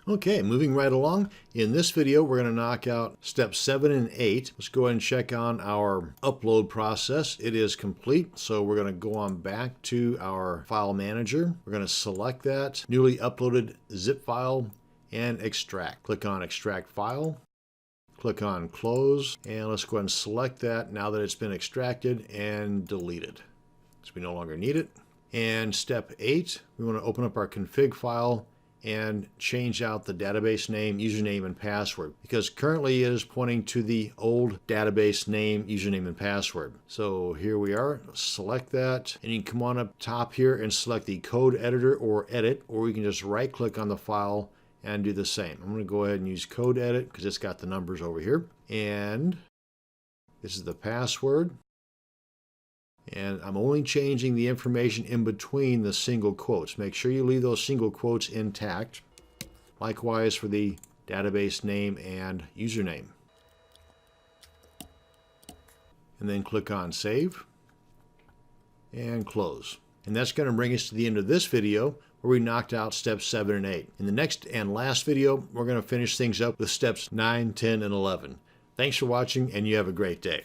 Okay, moving right along. In this video, we're going to knock out steps 7 and 8. Let's go ahead and check on our upload process. It is complete, so we're going to go on back to our file manager. We're going to select that newly uploaded zip file and extract. Click on Extract File. Click on Close, and let's go ahead and select that now that it's been extracted and delete it. So we no longer need it. And step 8, we want to open up our config file and change out the database name, username, and password, because currently it is pointing to the old database name, username, and password. So here we are. Select that, and you can come on up top here and select the code editor or edit, or you can just right click on the file and do the same. I'm going to go ahead and use code edit because it's got the numbers over here, and this is the password. And I'm only changing the information in between the single quotes. Make sure you leave those single quotes intact. Likewise for the database name and username. And then click on Save and Close. And that's going to bring us to the end of this video where we knocked out steps 7 and 8. In the next and last video, we're going to finish things up with steps 9, 10, and 11. Thanks for watching, and you have a great day.